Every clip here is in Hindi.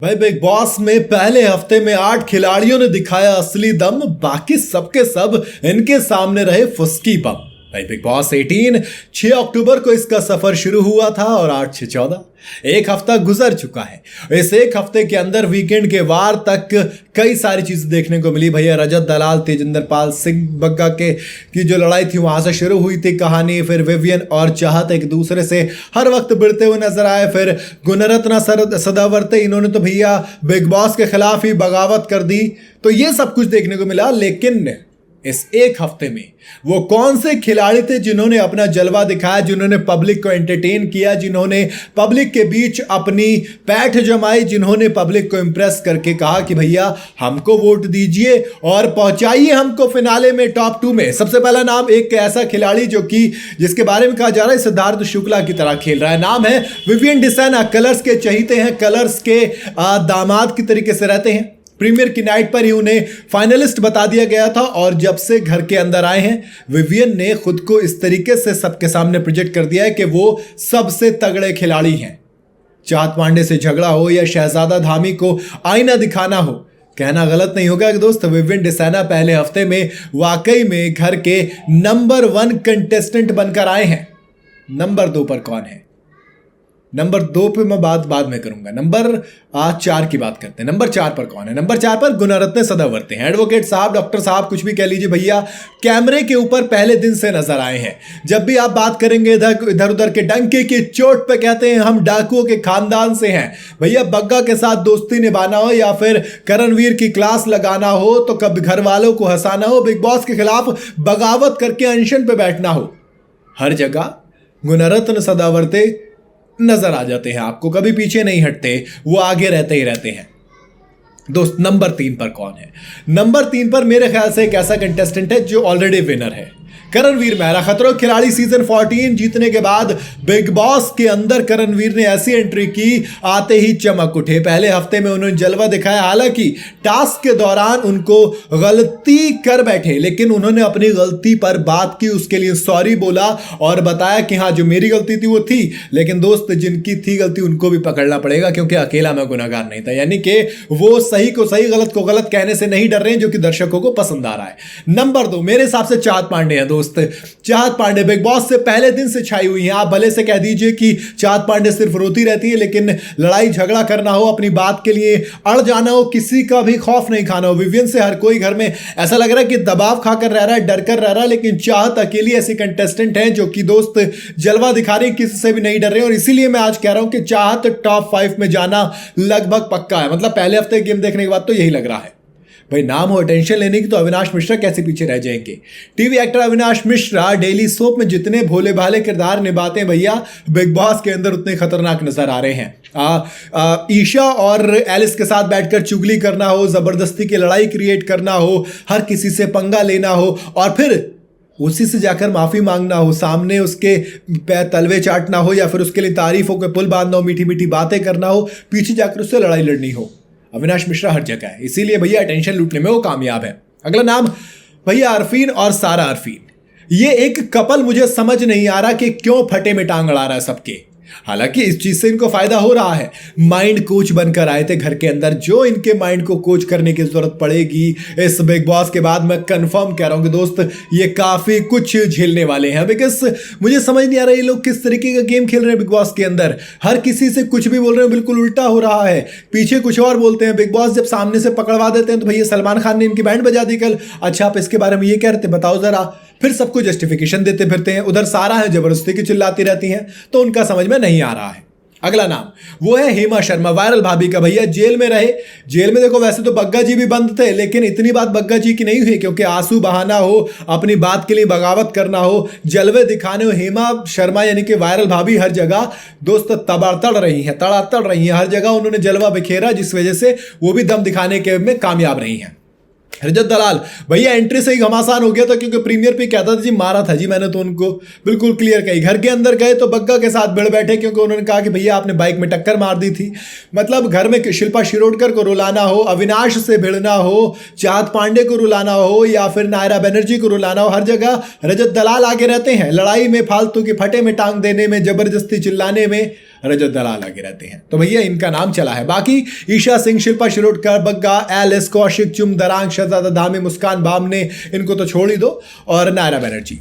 भाई बिग बॉस में पहले हफ्ते में 8 खिलाड़ियों ने दिखाया असली दम, बाकी सबके सब इनके सामने रहे फुस्की बम। भाई बिग बॉस 18 6 अक्टूबर को इसका सफर शुरू हुआ था और 8 6 14 एक हफ्ता गुजर चुका है। इस एक हफ्ते के अंदर वीकेंड के वार तक कई सारी चीजें देखने को मिली। भैया रजत दलाल तेजिंदर पाल सिंह बग्गा के की जो लड़ाई थी वहां से शुरू हुई थी कहानी। फिर विवियन और चाहत एक दूसरे से हर वक्त भिड़ते हुए नजर आए। फिर गुणरत्न सदावर्ते इन्होंने तो भैया बिग बॉस के खिलाफ ही बगावत कर दी। तो ये सब कुछ देखने को मिला। लेकिन इस एक हफ्ते में वो कौन से खिलाड़ी थे जिन्होंने अपना जलवा दिखाया, जिन्होंने पब्लिक को एंटरटेन किया, जिन्होंने पब्लिक के बीच अपनी पैठ जमाई, जिन्होंने पब्लिक को इंप्रेस करके कहा कि भैया हमको वोट दीजिए और पहुंचाइए हमको फिनाले में टॉप 2 में। सबसे पहला नाम एक ऐसा खिलाड़ी जो कि जिसके बारे में कहा जा रहा है सिद्धार्थ शुक्ला की तरह खेल रहा है। नाम है विवियन डिसेना। कलर्स के चहीते हैं, कलर्स के दामाद की तरीके से रहते हैं। प्रीमियर की नाइट पर ही उन्हें फाइनलिस्ट बता दिया गया था और जब से घर के अंदर आए हैं विवियन ने खुद को इस तरीके से सबके सामने प्रोजेक्ट कर दिया है कि वो सबसे तगड़े खिलाड़ी हैं। चाहत पांडे से झगड़ा हो या शहजादा धामी को आईना दिखाना हो, कहना गलत नहीं होगा कि दोस्त विवियन डिसेना पहले हफ्ते में वाकई में घर के नंबर 1 कंटेस्टेंट बनकर आए हैं। नंबर 2 पर कौन है? नंबर 2 पे मैं बाद में करूंगा। नंबर 4 की बात करते हैं। नंबर 4 पर कौन है? नंबर 4 पर गुणरत्न सदावर्ते हैं। एडवोकेट साहब, डॉक्टर साहब, कुछ भी कह लीजिए भैया, कैमरे के ऊपर पहले दिन से नजर आए हैं। जब भी आप बात करेंगे इधर उधर के डंके की चोट पे कहते हैं हम डाकुओं के खानदान से हैं। भैया बग्गा के साथ दोस्ती निभाना हो या फिर करणवीर की क्लास लगाना हो, तो कभी घर वालों को हंसाना हो, बिग बॉस के खिलाफ बगावत करके अनशन पे बैठना हो, हर जगह गुणरत्न सदावर्ते नजर आ जाते हैं आपको। कभी पीछे नहीं हटते, वो आगे रहते ही रहते हैं। दोस्त नंबर 3 पर कौन है? नंबर 3 पर मेरे ख्याल से एक ऐसा कंटेस्टेंट है जो ऑलरेडी विनर है। करणवीर मेहरा। खतरों के खिलाड़ी सीजन 14 जीतने के बाद बिग बॉस के अंदर करणवीर ने ऐसी एंट्री की, आते ही चमक उठे। पहले हफ्ते में उन्होंने जलवा दिखाया। हालांकि टास्क के दौरान उनको गलती कर बैठे, लेकिन उन्होंने अपनी गलती पर बात की, उसके लिए सॉरी बोला और बताया कि हाँ जो मेरी गलती थी वो थी, लेकिन दोस्त जिनकी थी गलती उनको भी पकड़ना पड़ेगा क्योंकि अकेला मैं गुनहगार नहीं था। यानी कि वो सही को सही, गलत को गलत कहने से नहीं डर रहे हैं, जो कि दर्शकों को पसंद आ रहा है। नंबर 2 मेरे हिसाब से चाहत पांडे हैं। दोस्त चाहत पांडे बिग बॉस से पहले दिन से छाई हुई हैं। आप भले से कह दीजिए कि चाहत पांडे सिर्फ रोती रहती है, लेकिन लड़ाई झगड़ा करना हो, अपनी बात के लिए अड़ जाना हो, किसी का भी खौफ नहीं खाना हो। विवियन से हर कोई घर में ऐसा लग रहा है कि दबाव खाकर रह रहा है, डर कर रह रहा है, लेकिन चाहत अकेली ऐसी कंटेस्टेंट है जो कि दोस्त जलवा दिखा रही, किसी से भी नहीं डर रहे। और इसीलिए मैं आज कह रहा हूं कि चाहत टॉप 5 में जाना लगभग पक्का है। मतलब पहले हफ्ते गेम देखने के बाद तो यही लग रहा है। भाई नाम हो अटेंशन लेने की तो अविनाश मिश्रा कैसे पीछे रह जाएंगे। TV actor Avinash Mishra daily soap में जितने भोले भाले किरदार निभाते हैं भैया, बिग बॉस के अंदर उतने खतरनाक नजर आ रहे हैं। ईशा और एलिस के साथ बैठकर चुगली करना हो, जबरदस्ती की लड़ाई क्रिएट करना हो, हर किसी से पंगा लेना हो और फिर उसी से जाकर माफी मांगना हो, सामने उसके पैर तलवे चाटना हो या फिर उसके लिए तारीफों के पुल बांधना हो, मीठी मीठी बातें करना हो, पीछे जाकर उससे लड़ाई लड़नी हो। अविनाश मिश्रा हर जगह है, इसीलिए भैया अटेंशन लूटने में वो कामयाब है। अगला नाम भैया अरफीन और सारा अरफीन। ये एक कपल मुझे समझ नहीं आ रहा कि क्यों फटे में टांग अड़ा रहा है सबके। हालांकि इस चीज से इनको फायदा हो रहा है। माइंड कोच बनकर आए थे घर के अंदर, जो इनके माइंड को कोच करने की जरूरत पड़ेगी इस बिग बॉस के बाद, मैं कंफर्म कह रहा हूं कि दोस्त ये काफी कुछ झेलने वाले हैं। बिकॉज मुझे समझ नहीं आ रहा ये लोग किस तरीके का गेम खेल रहे हैं बिग बॉस के अंदर। हर किसी से कुछ भी बोल रहे हैं, बिल्कुल उल्टा हो रहा है, पीछे कुछ और बोलते हैं। बिग बॉस जब सामने से पकड़वा देते हैं तो भैया सलमान खान ने इनकी बैंड बजा दी कल, अच्छा आप इसके बारे में ये कह रहे थे, बताओ जरा। फिर सबको जस्टिफिकेशन देते फिरते हैं। उधर सारा है जबरदस्ती की चिल्लाती रहती हैं, तो उनका समझ में नहीं आ रहा है। अगला नाम वो है हेमा शर्मा, वायरल भाभी का। भैया जेल में रहे। जेल में देखो वैसे तो बग्गा जी भी बंद थे, लेकिन इतनी बात बग्गा जी की नहीं हुई क्योंकि आंसू बहाना हो, अपनी बात के लिए बगावत करना हो, जलवे दिखाने हो, हेमा शर्मा यानी कि वायरल भाभी हर जगह दोस्त तड़ातड़ रही हैं। हर जगह उन्होंने जलवा बिखेरा, जिस वजह से वो भी दम दिखाने के में कामयाब रही हैं। रजत दलाल भैया एंट्री से ही घमासान हो गया था क्योंकि प्रीमियर पे कहता था जी मारा था जी मैंने, तो उनको बिल्कुल क्लियर कही। घर के अंदर गए तो बग्गा के साथ भिड़ बैठे क्योंकि उन्होंने कहा कि भैया आपने बाइक में टक्कर मार दी थी। मतलब घर में शिल्पा शिरोडकर को रुलाना हो, अविनाश से भिड़ना हो, चाहत पांडे को रुलाना हो या फिर नायरा बनर्जी को रुलाना हो, हर जगह रजत दलाल आगे रहते हैं। लड़ाई में, फालतू की फटे में टांग देने में, जबरदस्ती चिल्लाने में रजत दलाल आगे रहते हैं। तो भैया इनका नाम चला है। बाकी ईशा सिंह, शिल्पा शिरोडकर, बग्गा, एलिस, कौशिक, चुम, दरांग, शहजादा दामी, मुस्कान बामने, इनको तो छोड़ ही दो, और नायरा बनर्जी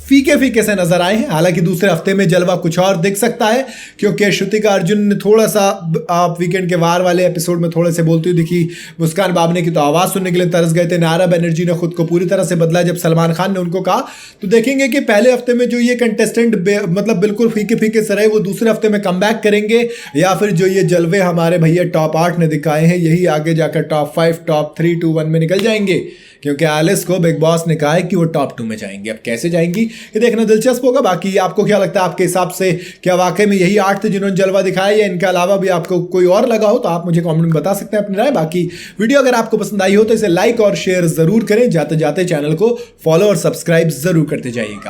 फीके फीके से नजर आए हैं। हालांकि दूसरे हफ्ते में जलवा कुछ और दिख सकता है, क्योंकि श्रुतिका अर्जुन ने थोड़ा सा आप वीकेंड के वार वाले एपिसोड में थोड़े से बोलती हुई दिखी। मुस्कान बामने की तो आवाज सुनने के लिए तरस गए थे। नायरा बनर्जी ने खुद को पूरी तरह से बदला जब सलमान खान ने उनको कहा। तो देखेंगे कि पहले हफ्ते में जो ये कंटेस्टेंट मतलब बिल्कुल फीके फीके से रहे, वो दूसरे हफ्ते में कम बैक करेंगे, या फिर जो ये जलवे हमारे भैया टॉप 8 ने दिखाए हैं, यही आगे जाकर टॉप 5, टॉप 3, 2, 1 में निकल जाएंगे। क्योंकि एलिस को बिग बॉस ने कहा है कि वो टॉप 2 में जाएंगे। अब कैसे जाएंगी ये देखना दिलचस्प होगा। बाकी आपको क्या लगता है, आपके हिसाब से क्या वाकई में यही 8 थे जिन्होंने जलवा दिखाया, या इनके अलावा भी आपको कोई और लगा हो तो आप मुझे कमेंट में बता सकते हैं अपनी राय। बाकी वीडियो अगर आपको पसंद आई हो तो इसे लाइक और शेयर जरूर करें। जाते जाते चैनल को फॉलो और सब्सक्राइब जरूर करते जाइएगा।